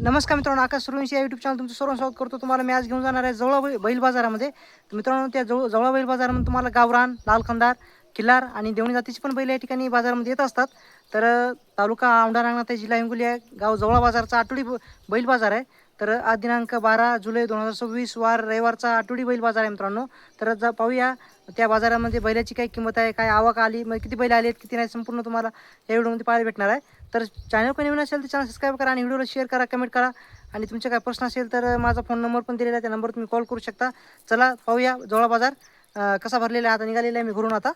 नमस्कार मित्रांनो, आकाश सूर्यवंशी या यूट्यूब चॅनल तुमचं सर्व स्वागत करतो. तुम्हाला मी आज घेऊन जाणार आहे जवळा बैल बाजारामध्ये. तर मित्रांनो, त्या जवळा बैल बाजारामध्ये तुम्हाला गावरान, लाल खंदार, खिल्लार आणि देवणी जातीची पण बैल या ठिकाणी बाजारामध्ये येत असतात. तर तालुका औंढा नागनाथ, जिल्हा हिंगोली आहे. गाव जवळा बाजारचा आठवडी बैल बाजार आहे. तर आज दिनांक 12 जुलै 2026 वार रविवारचा आठवडी बैल बाजार आहे मित्रांनो. तर पाहूया त्या बाजारामध्ये बैलाची काय किंमत आहे, काय आवक आली, मग किती बैल आलेत, किती नाही, संपूर्ण तुम्हाला या व्हिडिओमध्ये पाहायला भेटणार आहे. तर चॅनल कोणी नवीन असेल तर चॅनल सबस्क्राईब करा आणि व्हिडिओला शेअर करा, कमेंट करा. आणि तुमचे काय प्रश्न असेल तर माझा फोन नंबर पण दिलेला आहे, त्या नंबरवर तुम्ही कॉल करू शकता. चला पाहूया जवळा बाजार कसा भरलेला आहे. आता निघालेला आहे मी घरून. आता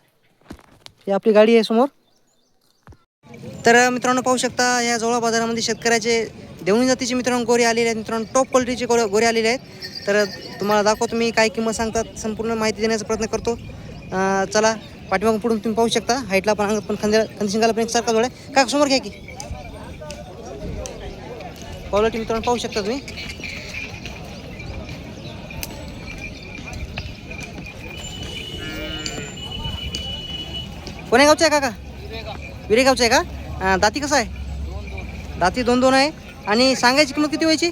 ही आपली गाडी आहे समोर. तर मित्रांनो, पाहू शकता या जवळा बाजारामध्ये शेतकऱ्याचे देवणी जातीचे मित्रांनो गोरे आलेले आहेत. मित्रांनो, टॉप क्वालिटीचे गोरे आलेले आहेत. तर तुम्हाला दाखवतो मी काय किंमत सांगतात, संपूर्ण माहिती देण्याचा प्रयत्न करतो. चला पाठीमागून पुढून तुम्ही पाहू शकता. हाईटला पण, अंगात पण, खंदशिंगाला पण एकसारखा जोड आहे. काय समोर घ्या की क्वालिटी मित्रांनो पाहू शकता तुम्ही. कोण्या गावचं आहे काका? विरेगावचं आहे का? दाती कसं आहे? दाती 2-2 आहे. आणि सांगायची किंमत किती व्हायची?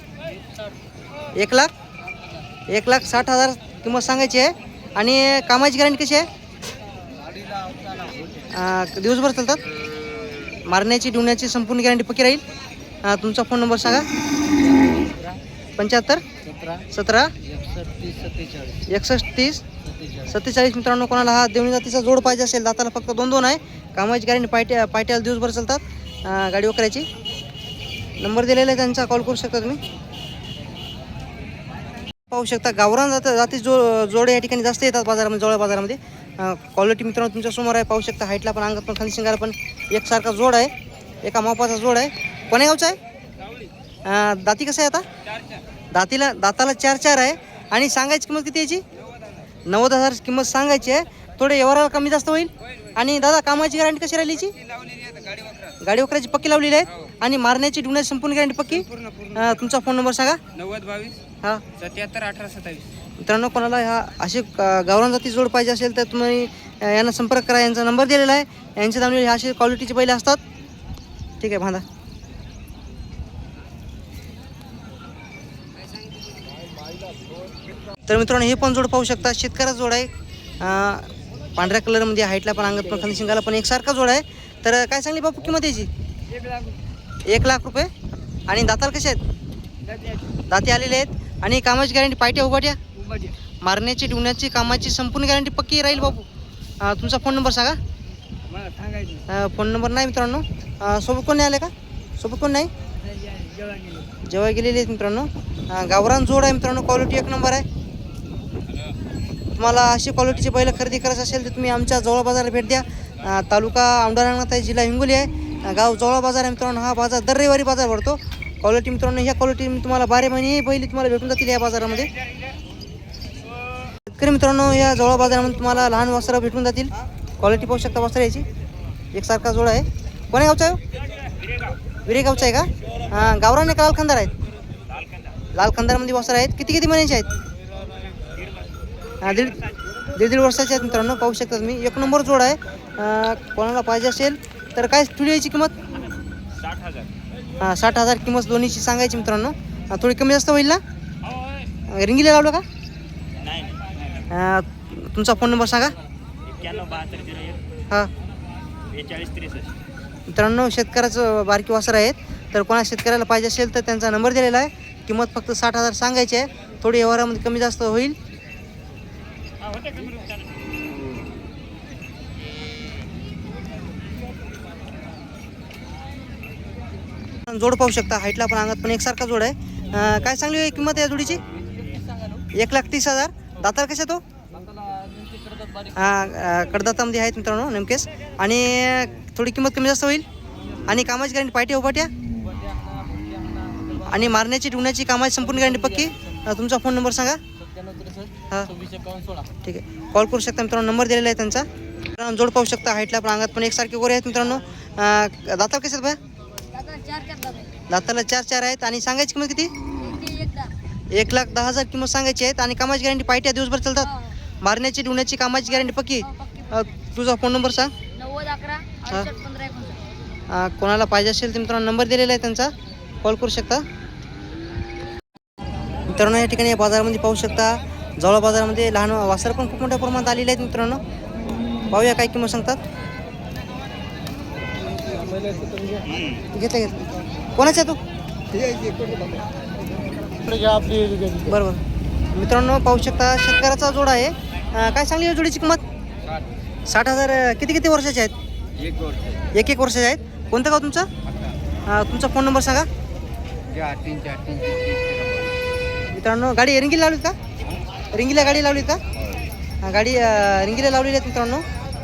1,60,000 किंमत सांगायची आहे. आणि कामाची गॅरंटी कशी आहे? दिवसभर चालतात. मारण्याची डुण्याची संपूर्ण गॅरंटी पक्की राहील. तुमचा फोन नंबर सांगा. 75 17 61 30 47. मित्रांनो, कोणाला हा देवणी जातीचा जोड पाहिजे असेल, दाताला फक्त 2-2 आहे, कामाची गॅरंटी, पायट्याला दिवसभर चालतात, गाडी वकरायची. नंबर दिलेला आहे त्यांचा, कॉल करू शकता तुम्ही. पाहू शकता गावरान जाती जोड या ठिकाणी जास्त येतात बाजारामध्ये, जवळ बाजारामध्ये. क्वालिटी मित्रांनो तुमच्या समोर आहे, पाहू शकता. हाईटला पण, अंगात पण, खाली शिंगाला पण एकसारखा जोड आहे, एका मापाचा जोड आहे. कोण्या गावचा आहे? दाती कसं आहे आता? दाताला 4-4 आहे. आणि सांगायची किंमत किती याची? 90,000 किंमत सांगायची आहे. थोडे व्यवहाराला कमी जास्त होईल. आणि दादा, कामाची गॅरंटी कशी राहिली? गाडी वकराची पक्की लावलेली आहे. आणि मारण्याची डुण्याची संपूर्ण गॅरंटी पक्की. तुमचा फोन नंबर सांगा. 9022 हां 77 18 27. मित्रांनो, कोणाला ह्या असे गावरान जाती जोड पाहिजे असेल तर तुम्ही यांना संपर्क करा. यांचा नंबर दिलेला आहे. यांच्या दावणीला ह्या असे क्वालिटीचे बैल असतात. ठीक आहे, बांधा. तर मित्रांनो, हे पण जोड पाहू शकता, शेतकऱ्याचा जोड आहे. पांढऱ्या कलरमध्ये, हाईटला पण, अंगात पण, खाली शिंगाला पण एकसारखा जोड आहे. तर काय सांगली बापू किंमत याची? 1,00,000 रुपये. आणि दाताल कसे आहेत? दाती आलेले आहेत. आणि कामाची गॅरंटी, पायट्या उभाट्या, मारण्याची डुण्याची कामाची संपूर्ण गॅरंटी पक्की राहील बापू. तुमचा फोन नंबर सांगा. फोन नंबर नाही मित्रांनो. सोबत कोण नाही आले का? सोबत कोण नाही? जेव्हा गेलेले आहेत मित्रांनो. गावरान जोड आहे मित्रांनो, क्वालिटी 1 नंबर आहे. तुम्हाला अशी क्वालिटीची बैल खरेदी करायचं असेल तर तुम्ही आमच्या जवळ बाजाराला भेट द्या. तालुका औंढा नागनाथ आहे, जिल्हा हिंगोली आहे. गाव जवळ बाजार आहे मित्रांनो. हा बाजार दर रविवारी बाजार भरतो. क्वालिटी मित्रांनो, ह्या क्वालिटी मी तुम्हाला 12 महिने बैल तुम्हाला भेटून जातील या बाजारामध्ये. शेतकरी मित्रांनो, या जवळ बाजारामध्ये तुम्हाला लहान वासरं भेटून जातील. क्वालिटी पाहू शकता वासर याची, एकसारखा जोड आहे. कोण्या गावचा आहे? विरेगावचा आहे का? गावरान आहे का लाल खंदार आहेत? लाल खंदारमध्ये वासर आहेत. किती महिन्याचे आहेत? दीड वर्षाचे आहेत मित्रांनो, पाहू शकता तुम्ही. 1 नंबर जोड आहे. कोणाला पाहिजे असेल तर काय याची किंमत? 60,000 किंमत दोन्हीची सांगायची मित्रांनो. थोडी कमी जास्त होईल ना? रिंगीला लावलं का? तुमचा फोन नंबर सांगा. 91 हां 42 63. मित्रांनो, शेतकऱ्याचं बारकी वासर आहेत. तर कोणा शेतकऱ्याला पाहिजे असेल तर त्यांचा नंबर दिलेला आहे. किंमत फक्त 60,000 सांगायची आहे. थोडी व्यवहारामध्ये कमी जास्त होईल. जोड पाहू शकता, हाईटला पण, अंगात पण एकसारखा जोड आहे. काय सांगली किंमत आहे जोडीची? 1,30,000. दाताला कशा तो? कडदातामध्ये आहेत मित्रांनो नेमकेच. आणि थोडी किंमत कमी जास्त होईल. आणि कामाची गॅरंटी, पायट्या उभाट्या आणि मारण्याची डुण्याची कामाची संपूर्ण गॅरंटी पक्की. तुमचा फोन नंबर सांगा. हां ठीक आहे, कॉल करू शकता मित्रांनो. नंबर दिलेला आहे त्यांचा. मित्रांनो, जोड पाहू शकता, हाईटला पण, अंगात पण एकसारखे गोरे आहेत मित्रांनो. दाताला कसे आहेत बाया? दाताला 4-4 आहेत. आणि सांगायची किंमत किती? 1,10,000 किंमत सांगायची आहेत. आणि कामाची गॅरंटी, पायट्या दिवसभर चालतात, मारण्याची डुण्याची कामाची गॅरंटी पक्की. तुझा फोन नंबर सांग. 90 11 68 15 59. कोणाला पाहिजे असेल तर मित्रांनो नंबर दिलेला आहे त्यांचा, कॉल करू शकता. मित्रांनो या ठिकाणी या बाजारामध्ये पाहू शकता, जवळ बाजारामध्ये लहान वासर पण खूप मोठ्या प्रमाणात आलेले आहेत मित्रांनो. पाहूया काय किंमत सांगतात. घेतलं कोणाचा तू बरोबर. मित्रांनो पाहू शकता शेतकऱ्याचा जोडा आहे. काय सांगली या जोडीची किंमत? 60,000. किती वर्षाचे आहेत? 1 वर्षाचे आहेत. कोणतं गाव तुमचं? तुमचा फोन नंबर सांगा. मित्रांनो गाडी रिंगीला लावलीत का? रिंगीला गाडी लावलीत का? गाडी रिंगीला लावलेली आहेत मित्रांनो.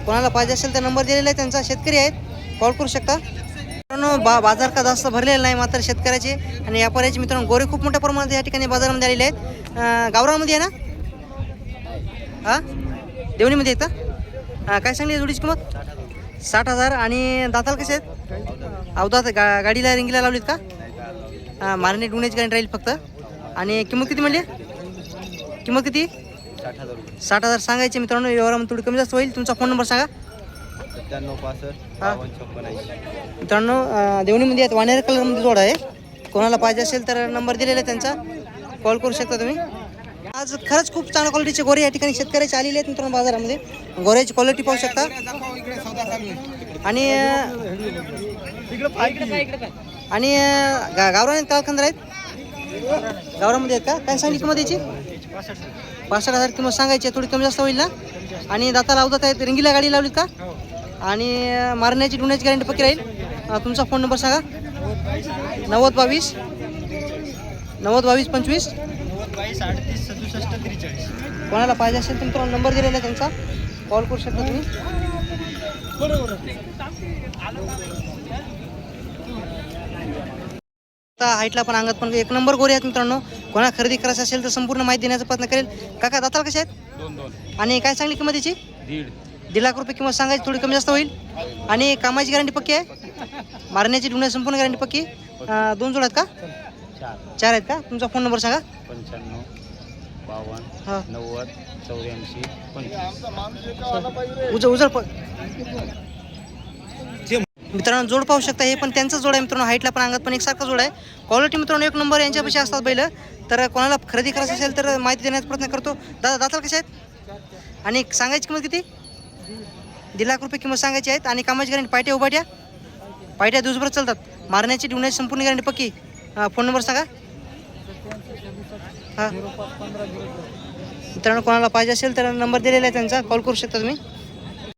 कोणाला पाहिजे असेल तर नंबर दिलेला आहे त्यांचा. शेतकरी आहेत, कॉल करू शकता. मित्रांनो बाजार का जास्त भरलेला नाही, मात्र शेतकऱ्याचे आणि व्यापाऱ्याचे मित्रांनो गोरे खूप मोठ्या प्रमाणात या ठिकाणी बाजारामध्ये आलेले आहेत. गावरामध्ये आहे ना? हां देवणीमध्ये आहेत का? काय सांगली जोडीची किंमत? 60,000. आणि दाताल कसे आहेत? अवदात गाडीला रिंगीला लावलीत का? मारणे डुण्याची गाडी राहील फक्त. आणि किंमत किती म्हणली? किंमत किती? 60,000 सांगायचे मित्रांनो. व्यवहारामध्ये थोडी कमी जास्त होईल. तुमचा फोन नंबर सांगा. 9765 मित्रांनो देवणीमध्ये आहेत, वाणेर कलरमध्ये जोड आहे. कोणाला पाहिजे असेल तर नंबर दिलेला आहे त्यांचा, कॉल करू शकता तुम्ही. आज खरंच खूप चांगल्या क्वालिटीचे गोरे या ठिकाणी शेतकऱ्याचे आलेले आहेत मित्रांनो बाजारामध्ये. गोऱ्याची क्वालिटी पाहू शकता. आणि गावरान काळखंदर आहेत. गावरामध्ये आहेत का? काय सांगली किंमत याची? 65,000 किंमत सांगायची. थोडी कमी जास्त होईल ना? आणि दाताला अवदात आहेत. रिंगीला गाडी लावलीत का? आणि मारण्याची डुण्याची गॅरंटी पक्की राहील. तुमचा फोन नंबर सांगा. 9022 25 कोणाला पाहिजे असेल तर मित्रांनो नंबर दिलेला आहे त्यांचा, कॉल करू शकता तुम्ही. हाईटला पण अंगात पण 1 नंबर गोरे आहेत मित्रांनो. कोणाला खरेदी करायचं असेल तर संपूर्ण माहिती देण्याचा प्रयत्न करेल. काका दाताला कसे आहेत? 2 आणि काय सांगली किंमत याची? 1.5 लाख रुपये किंमत सांगायची. थोडी कमी जास्त होईल. आणि कामाची गॅरंटी पक्की आहे? मारण्याची डुण्याची संपूर्ण गॅरंटी पक्की. 2 जोड आहेत का? 4 आहेत का? तुमचा फोन नंबर सांगा. 95 52 हां 90 84 25 उजळ मित्रांनो जोड पाहू शकता. हे पण त्यांचा जोड आहे मित्रांनो. हाईटला पण अंगात पण एकसारखा जोड आहे. क्वालिटी मित्रांनो 1 नंबर यांच्यापाशी असतात बैल. तर कोणाला खरेदी करायचं असेल तर माहिती देण्याचा प्रयत्न करतो. दाताल कसे आहेत? आणि सांगायची किंमत किती? 1.5 लाख रुपये किंमत सांगायची आहेत. आणि कामाची गॅरंटी पायट्या दिवसभर चालतात. मारण्याची डुण्याची संपूर्ण गॅरंटी पक्की. फोन नंबर सांगा. हां मित्रांनो कोणाला पाहिजे असेल तर नंबर दिलेला आहे त्यांचा, कॉल करू शकता तुम्ही.